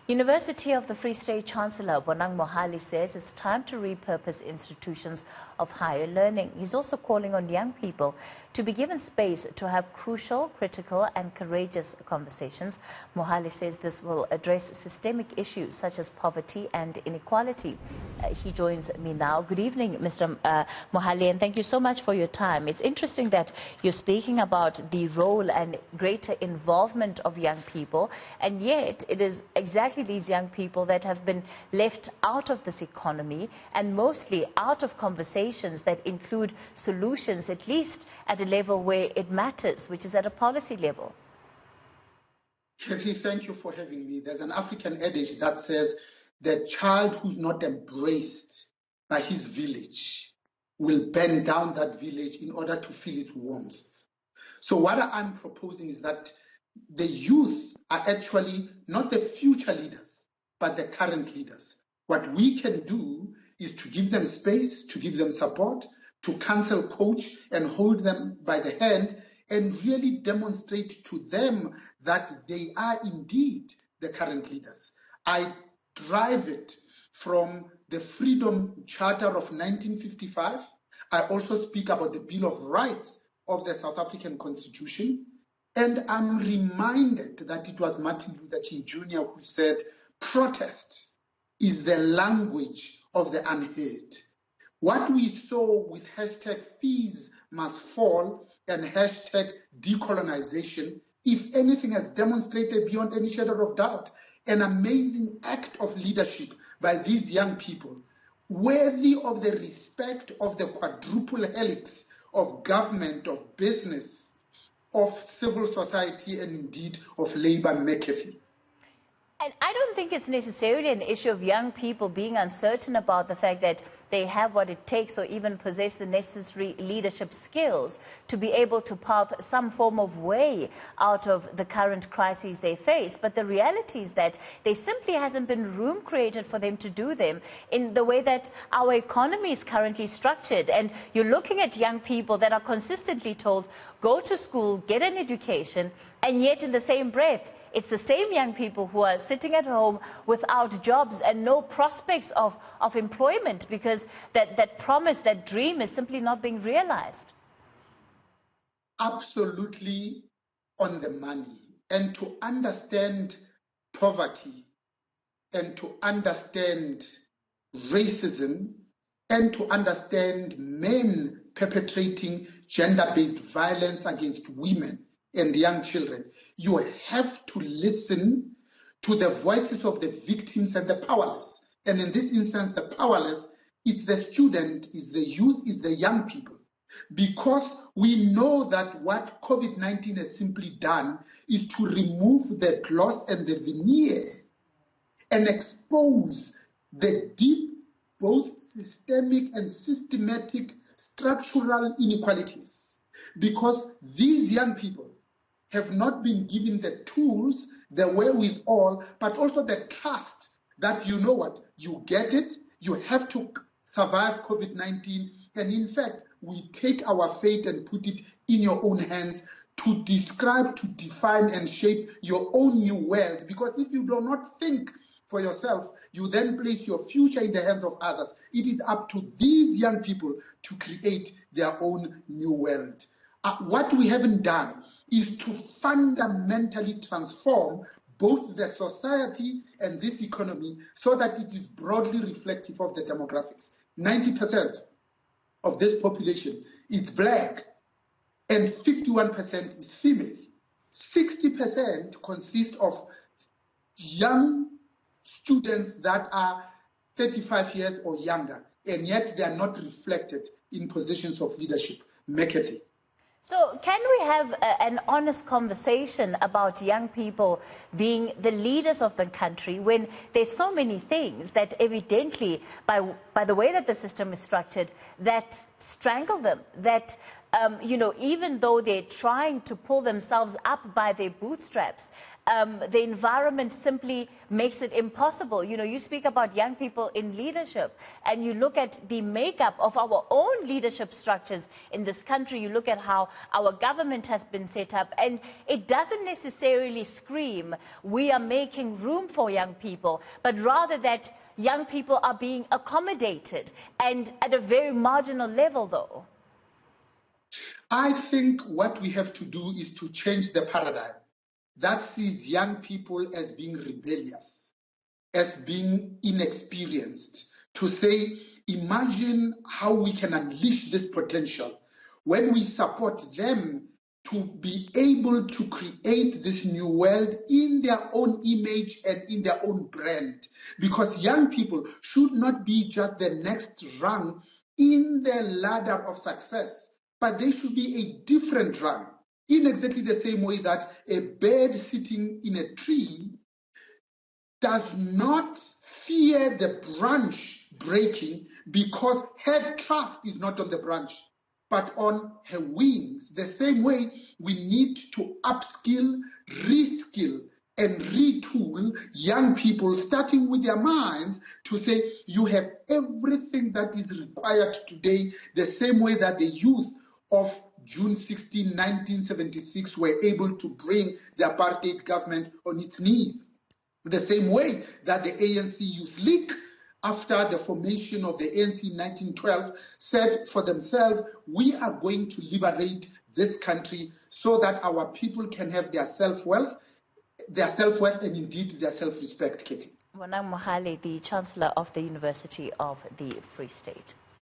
University of the Free State Chancellor Bonang Mohale says it's time to repurpose institutions of higher learning. He's also calling on young people to be given space to have crucial, critical and courageous conversations. Mohale says this will address systemic issues such as poverty and inequality. He joins me now. Good evening, Mr. Mohale, and thank you so much for your time. It's interesting that you're speaking about the role and greater involvement of young people, and yet it is exactly these young people that have been left out of this economy and mostly out of conversations that include solutions, at least at a level where it matters, which is at a policy level. Cathy, thank you for having me. There's an African adage that says the child who's not embraced by his village will burn down that village in order to feel its warmth. So what I'm proposing is that the youth are actually not the future leaders, but the current leaders. What we can do is to give them space, to give them support, to counsel, coach, and hold them by the hand and really demonstrate to them that they are indeed the current leaders. I drive it from the Freedom Charter of 1955. I also speak about the Bill of Rights of the South African Constitution. And I'm reminded that it was Martin Luther King Jr. who said, protest is the language of the unheard. What we saw with hashtag fees must fall and hashtag decolonization, if anything, has demonstrated beyond any shadow of doubt an amazing act of leadership by these young people, worthy of the respect of the quadruple helix of government, of business, of civil society, and indeed of labor McAfee. And I don't think it's necessarily an issue of young people being uncertain about the fact that they have what it takes or even possess the necessary leadership skills to be able to path some form of way out of the current crises they face. But the reality is that there simply hasn't been room created for them to do them in the way that our economy is currently structured. And you're looking at young people that are consistently told, go to school, get an education, and yet in the same breath, it's the same young people who are sitting at home without jobs and no prospects of employment because that promise, that dream is simply not being realized. Absolutely on the money. And to understand poverty and to understand racism and to understand men perpetrating gender-based violence against women and young children, you have to listen to the voices of the victims and the powerless. And in this instance, the powerless is the student, is the youth, is the young people. Because we know that what COVID-19 has simply done is to remove the gloss and the veneer and expose the deep, both systemic and systematic structural inequalities. Because these young people have not been given the tools, the wherewithal, but also the trust that you know what, you get it, you have to survive COVID-19, and in fact, we take our fate and put it in your own hands to describe, to define and shape your own new world. Because if you do not think for yourself, you then place your future in the hands of others. It is up to these young people to create their own new world. What we haven't done is to fundamentally transform both the society and this economy so that it is broadly reflective of the demographics. 90% of this population is black and 51% is female. 60% consist of young students that are 35 years or younger, and yet they are not reflected in positions of leadership. McAfee. So can we have an honest conversation about young people being the leaders of the country when there's so many things that evidently, by the way that the system is structured, that strangle them, that, even though they're trying to pull themselves up by their bootstraps, the environment simply makes it impossible. You know, you speak about young people in leadership, and you look at the makeup of our own leadership structures in this country. You look at how our government has been set up, and it doesn't necessarily scream, we are making room for young people, but rather that young people are being accommodated, and at a very marginal level, though. I think what we have to do is to change the paradigm that sees young people as being rebellious, as being inexperienced, to say, imagine how we can unleash this potential when we support them to be able to create this new world in their own image and in their own brand. Because young people should not be just the next rung in the ladder of success, but they should be a different rung, in exactly the same way that a bird sitting in a tree does not fear the branch breaking because her trust is not on the branch, but on her wings. The same way, we need to upskill, reskill, and retool young people, starting with their minds, to say, you have everything that is required today, the same way that the youth of June 16, 1976 were able to bring the apartheid government on its knees. The same way that the ANC Youth League, after the formation of the ANC in 1912, said for themselves, we are going to liberate this country so that our people can have their self-worth and indeed their self-respect, Cathy. Bonang Mohale, the Chancellor of the University of the Free State.